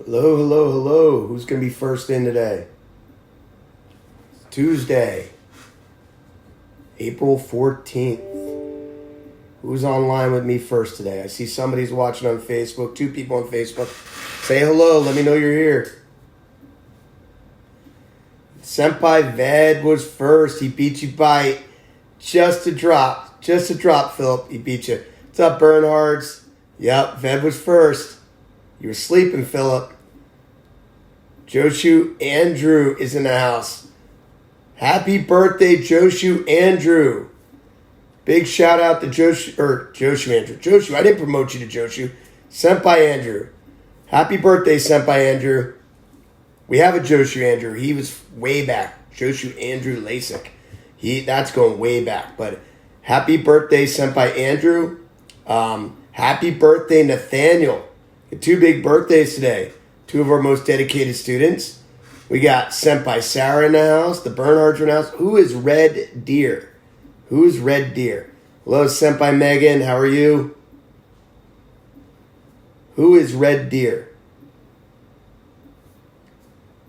Hello, hello, hello. Who's going to be first in today? Tuesday, April 14th. Who's online with me first today? I see somebody's watching on Facebook. 2 people on Facebook. Say hello. Let me know you're here. Senpai Ved was first. He beat you by just a drop. Just a drop, Philip. He beat you. What's up, Bernhards? Yep, Ved was first. You were sleeping, Philip. Joshu Andrew is in the house. Happy birthday, Joshu Andrew. Big shout out to Joshu Andrew. Joshu, I didn't promote you to Joshu. Senpai Andrew. Happy birthday, Senpai Andrew. We have a Joshu Andrew. He was way back. Joshu Andrew Lasik. That's going way back. But happy birthday, Senpai Andrew. Happy birthday, Nathaniel. 2 big birthdays today. 2 of our most dedicated students. We got Senpai Sarah in the house. The Bernhards are in the house. Who is Red Deer? Who's Red Deer? Hello, Senpai Megan. How are you? Who is Red Deer?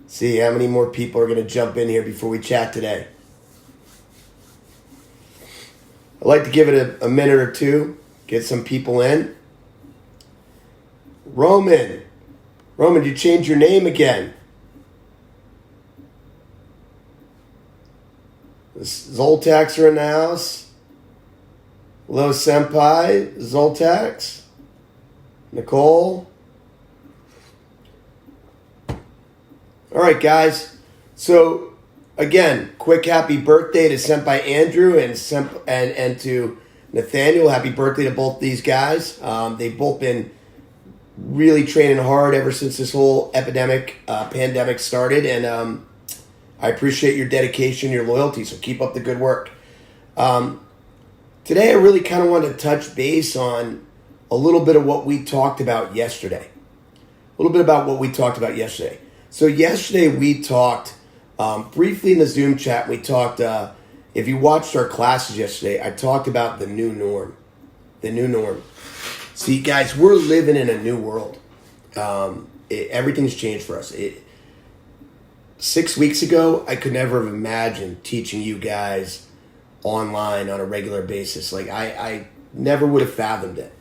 See how many more people are going to jump in here before we chat today. I'd like to give it a minute or two. Get some people in. Roman, you changed your name again. The Zoltacs are in the house. Hello, Senpai. Zoltacs. Nicole. All right, guys. So, again, quick happy birthday to Senpai Andrew and to Nathaniel. Happy birthday to both these guys. They've both been really training hard ever since this whole pandemic started, and I appreciate your dedication, your loyalty, so keep up the good work. Today I really kind of wanted to touch base on a little bit of what we talked about yesterday. So yesterday we talked briefly in the Zoom chat. We talked, if you watched our classes yesterday, I talked about the new norm. See, guys, we're living in a new world. Everything's changed for us. 6 weeks ago, I could never have imagined teaching you guys online on a regular basis. Like, I never would have fathomed it.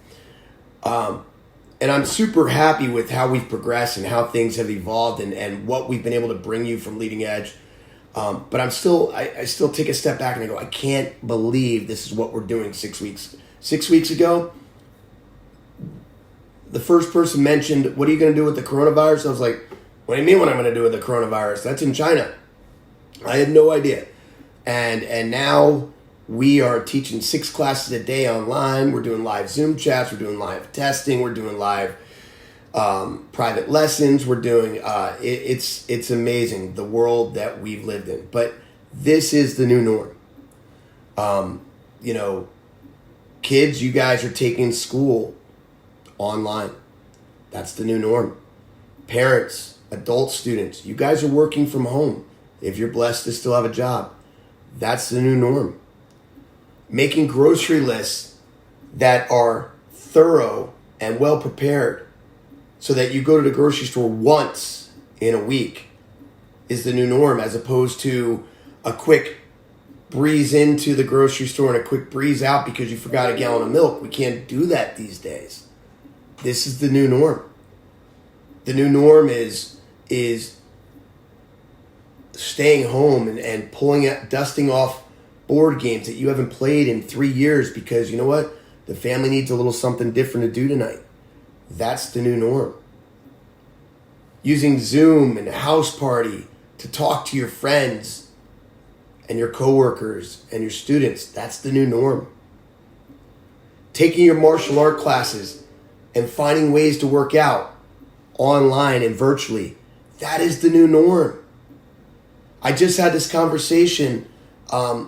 And I'm super happy with how we've progressed and how things have evolved and what we've been able to bring you from Leading Edge. But I still take a step back and I go, I can't believe this is what we're doing 6 weeks. 6 weeks ago, the first person mentioned, what are you going to do with the coronavirus? I was like, what do you mean what I'm going to do with the coronavirus? That's in China. I had no idea. And now we are teaching 6 classes a day online. We're doing live Zoom chats. We're doing live testing. We're doing live private lessons. We're doing, it's amazing, the world that we've lived in. But this is the new norm. Kids, you guys are taking school online. That's the new norm. Parents, adult students, you guys are working from home. If you're blessed to still have a job, that's the new norm. Making grocery lists that are thorough and well prepared so that you go to the grocery store once in a week is the new norm, as opposed to a quick breeze into the grocery store and a quick breeze out because you forgot a gallon of milk. We can't do that these days. This is the new norm. The new norm is staying home and dusting off board games that you haven't played in 3 years because, you know what? The family needs a little something different to do tonight. That's the new norm. Using Zoom and House Party to talk to your friends and your coworkers and your students. That's the new norm. Taking your martial art classes and finding ways to work out online and virtually. That is the new norm. I just had this conversation. I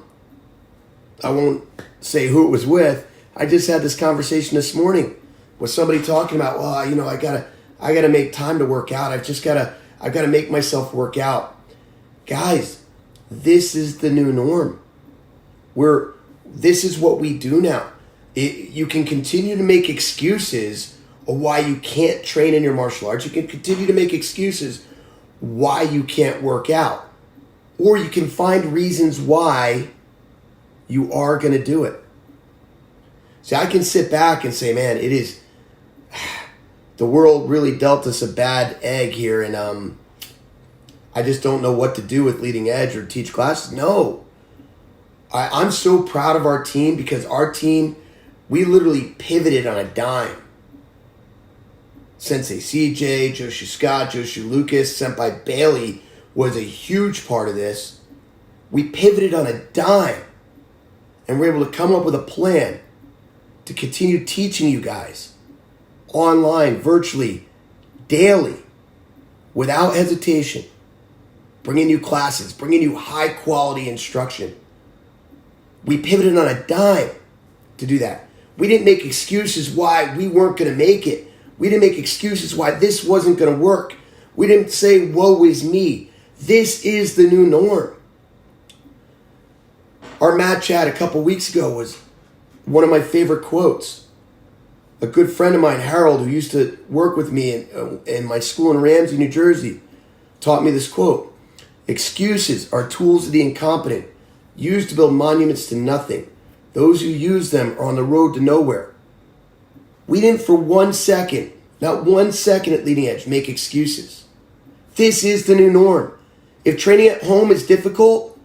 won't say who it was with. I just had this conversation this morning with somebody talking about, well, I gotta make time to work out. I've got to make myself work out. Guys, this is the new norm. This is what we do now. You can continue to make excuses of why you can't train in your martial arts. You can continue to make excuses why you can't work out. Or you can find reasons why you are going to do it. See, I can sit back and say, man, it is, the world really dealt us a bad egg here, and I just don't know what to do with Leading Edge or teach classes. No. I'm so proud of our team, because our team, we literally pivoted on a dime. Sensei CJ, Joshi Scott, Joshi Lucas, Senpai Bailey was a huge part of this. We pivoted on a dime, and we're able to come up with a plan to continue teaching you guys online, virtually, daily, without hesitation, bringing you classes, bringing you high quality instruction. We pivoted on a dime to do that. We didn't make excuses why we weren't going to make it. We didn't make excuses why this wasn't going to work. We didn't say, woe is me. This is the new norm. Our mat chat a couple weeks ago was one of my favorite quotes. A good friend of mine, Harold, who used to work with me in my school in Ramsey, New Jersey, taught me this quote. Excuses are tools of the incompetent, used to build monuments to nothing. Those who use them are on the road to nowhere. We didn't for 1 second, not 1 second at Leading Edge, make excuses. This is the new norm. If training at home is difficult,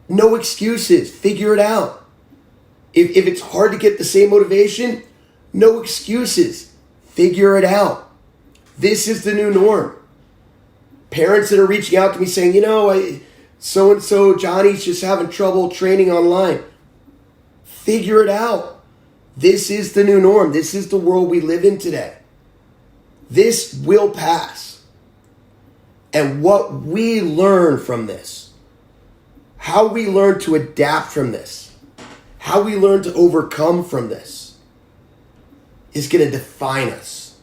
no excuses. Figure it out. If it's hard to get the same motivation, no excuses. Figure it out. This is the new norm. Parents that are reaching out to me saying, so-and-so, Johnny's just having trouble training online. Figure it out. This is the new norm. This is the world we live in today. This will pass. And what we learn from this, how we learn to adapt from this, how we learn to overcome from this, is going to define us.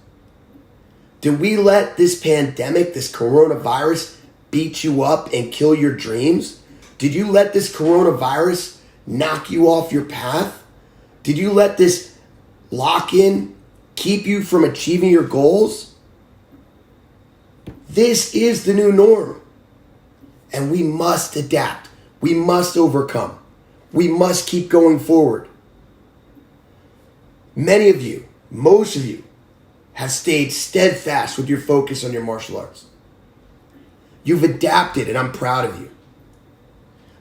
Did we let this pandemic, this coronavirus, beat you up and kill your dreams? Did you let this coronavirus knock you off your path? Did you let this lock-in keep you from achieving your goals? This is the new norm. And we must adapt. We must overcome. We must keep going forward. Many of you, most of you, have stayed steadfast with your focus on your martial arts. You've adapted, and I'm proud of you.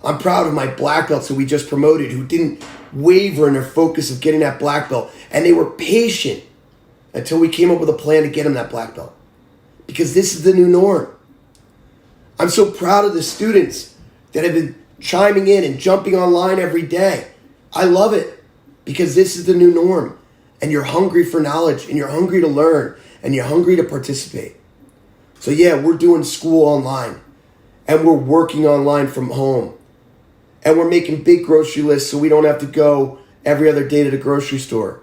I'm proud of my black belts who we just promoted, who didn't waver in their focus of getting that black belt. And they were patient until we came up with a plan to get them that black belt. Because this is the new norm. I'm so proud of the students that have been chiming in and jumping online every day. I love it, because this is the new norm. And you're hungry for knowledge, and you're hungry to learn, and you're hungry to participate. So yeah, we're doing school online, and we're working online from home, and we're making big grocery lists so we don't have to go every other day to the grocery store.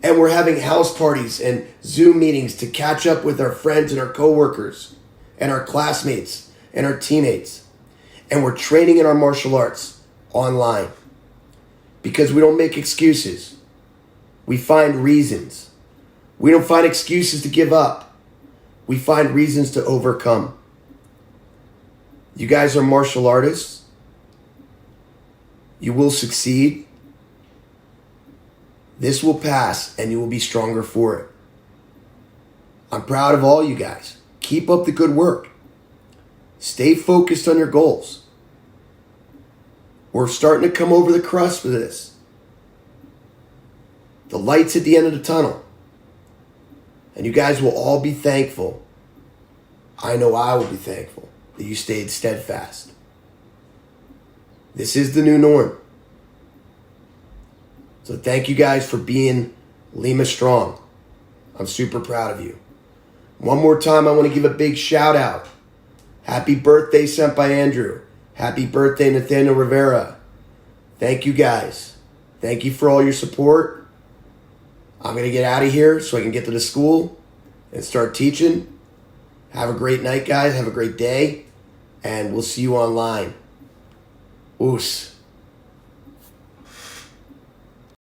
And we're having house parties and Zoom meetings to catch up with our friends and our coworkers and our classmates and our teammates. And we're training in our martial arts online, because we don't make excuses. We find reasons. We don't find excuses to give up. We find reasons to overcome. You guys are martial artists. You will succeed. This will pass, and you will be stronger for it. I'm proud of all you guys. Keep up the good work. Stay focused on your goals. We're starting to come over the crust with this. The light's at the end of the tunnel. And you guys will all be thankful. I know I will be thankful that you stayed steadfast. This is the new norm. So thank you guys for being Lima Strong. I'm super proud of you. One more time, I want to give a big shout out. Happy birthday, Senpai Andrew. Happy birthday, Nathaniel Rivera. Thank you guys. Thank you for all your support. I'm going to get out of here so I can get to the school and start teaching. Have a great night, guys. Have a great day. And we'll see you online. Oos.